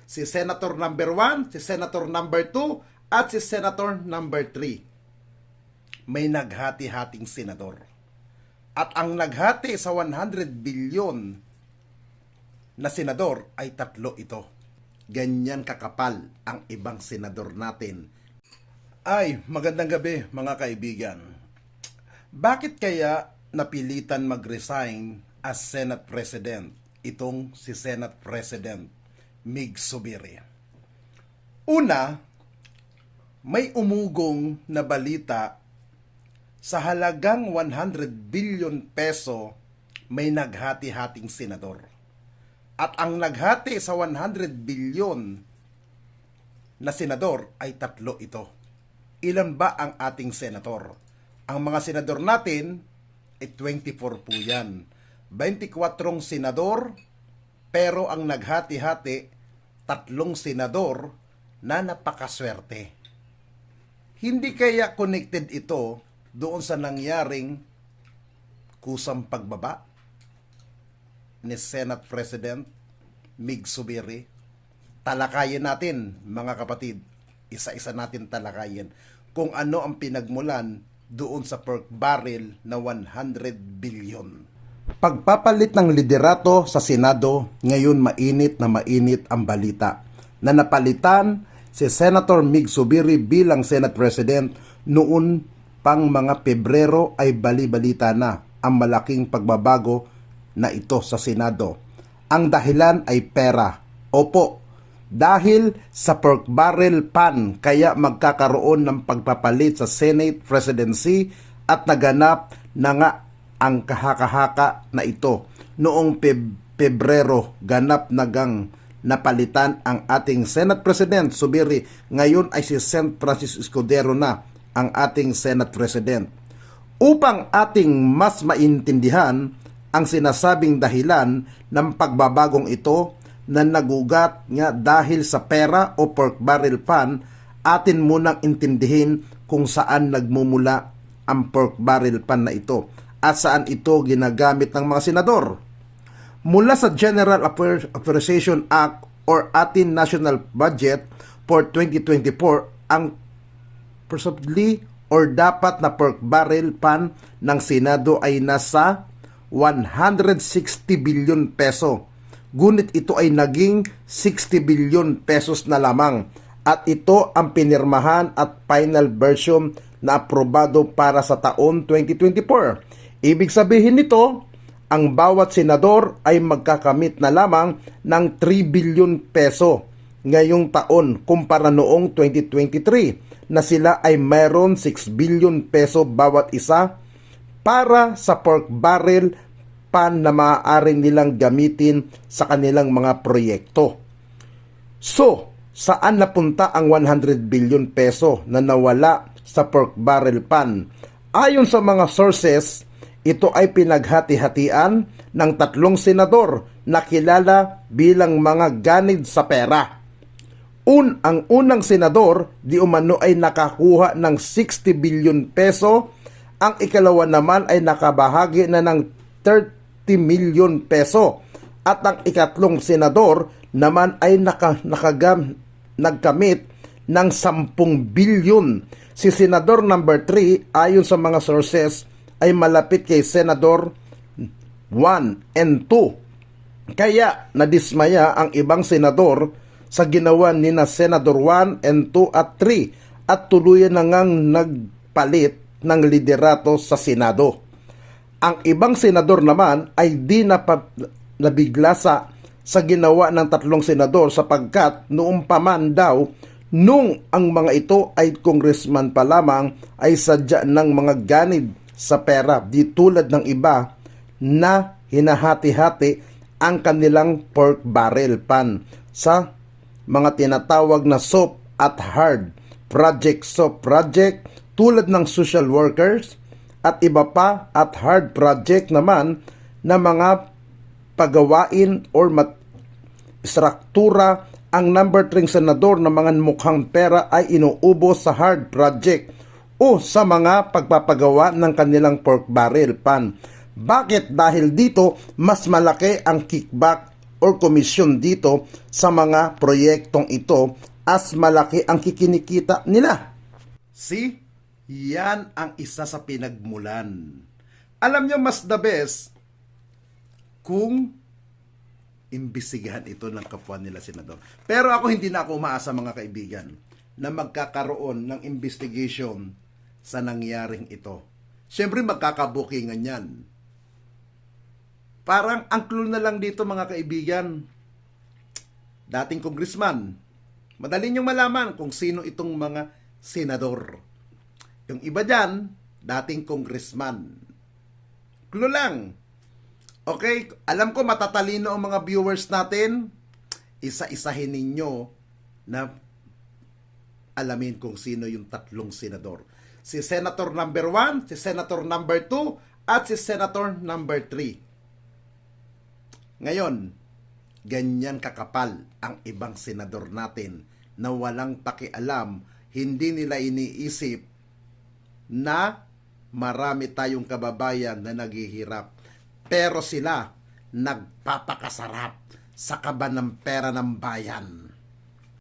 Si Senator number 1, si Senator number 2, at si Senator number 3. May naghati-hating senador. At ang naghati sa 100 bilyon na senador ay 3 ito. Ganyan kakapal ang ibang senador natin. Ay, magandang gabi mga kaibigan. Bakit kaya napilitan mag-resign as Senate President itong si Senate President Mig Zubiri? Una, may umugong na balita sa halagang 100 billion peso may naghati-hating senador. At ang naghati sa 100 billion na senador ay 3 ito. Ilan ba ang ating senator? Ang mga senador natin ay 24 po yan. 24 senador, pero ang naghati-hati, 3 senador na napakaswerte. Hindi kaya connected ito doon sa nangyaring kusang pagbaba ni Senate President Mig Zubiri? Talakayin natin, mga kapatid. Isa-isa natin talakayin kung ano ang pinagmulan doon sa pork barrel na 100 billion. Pagpapalit ng liderato sa Senado, ngayon mainit na mainit ang balita na napalitan si Senator Mig Zubiri bilang Senate President. Noon pang mga Pebrero ay bali-balita na ang malaking pagbabago na ito sa Senado. Ang dahilan ay pera. Opo, dahil sa pork barrel pan kaya magkakaroon ng pagpapalit sa Senate presidency at naganap na nga ang kahaka-haka na ito. Noong Pebrero, ganap nagang napalitan ang ating Senate President Zubiri. Ngayon ay si Sen. Francis Escudero na ang ating Senate President. Upang ating mas maintindihan ang sinasabing dahilan ng pagbabagong ito na nagugat nga dahil sa pera o pork barrel pan, atin munang intindihin kung saan nagmumula ang pork barrel pan na ito at saan ito ginagamit ng mga senador. Mula sa General Appropriation Act or atin National Budget for 2024, ang presumably or dapat na pork barrel pan ng Senado ay nasa 160 billion peso. Ngunit ito ay naging 60 billion pesos na lamang at ito ang pinirmahan at final version na aprobado para sa taon 2024. Ibig sabihin nito, ang bawat senador ay magkakamit na lamang ng 3 billion peso ngayong taon kumpara noong 2023 na sila ay mayroon 6 billion peso bawat isa para sa pork barrel pan na maaaring nilang gamitin sa kanilang mga proyekto. So, saan napunta ang 100 billion peso na nawala sa pork barrel pan? Ayon sa mga sources, ito ay pinaghati-hatian ng 3 senador na kilala bilang mga ganid sa pera. Ang unang senador di umano ay nakakuha ng 60 billion peso, ang ikalawa naman ay nakabahagi na ng 30 million peso at ang ikatlong senador naman ay nagkamit ng 10 billion. Si Senador number 3 ayon sa mga sources ay malapit kay Senador 1 and 2. Kaya nadismaya ang ibang senador sa ginawa ni na Senador 1 and 2 at 3 at tuluyan na ngang nagpalit ng liderato sa Senado. Ang ibang senador naman ay di nabigla sa ginawa ng 3 senador sapagkat noong paman daw nung ang mga ito ay congressman pa lamang ay sadya ng mga ganid sa pera di tulad ng iba na hinahati-hati ang kanilang pork barrel pan sa mga tinatawag na soft at hard project. Soft project tulad ng social workers at iba pa at hard project naman na mga pagawain or struktura. Ang number 3 senador na mga mukhang pera ay inuubos sa hard project o sa mga pagpapagawa ng kanilang pork barrel pan. Bakit? Dahil dito mas malaki ang kickback or komisyon dito sa mga proyektong ito as malaki ang kikinikita nila. See? Yan ang isa sa pinagmulan. Alam nyo, mas the best kung imbisigahan ito ng kapwa nila senador. Pero ako hindi na ako umaasa, mga kaibigan, na magkakaroon ng investigation sa nangyaring ito. Siyempre magkakabukingan yan. Parang ang clue na lang dito, mga kaibigan, dating congressman. Madali niyong malaman kung sino itong mga senador. Yung iba dyan, dating congressman. Clue lang. Okay, alam ko matatalino ang mga viewers natin. Isa-isahin ninyo na alamin kung sino yung tatlong senador. Si Senator number 1, si Senator number 2, at si Senator number 3. Ngayon, ganyan kakapal ang ibang senador natin na walang pakialam, hindi nila iniisip na marami tayong kababayan na naghihirap. Pero sila nagpapakasarap sa kaba ng pera ng bayan.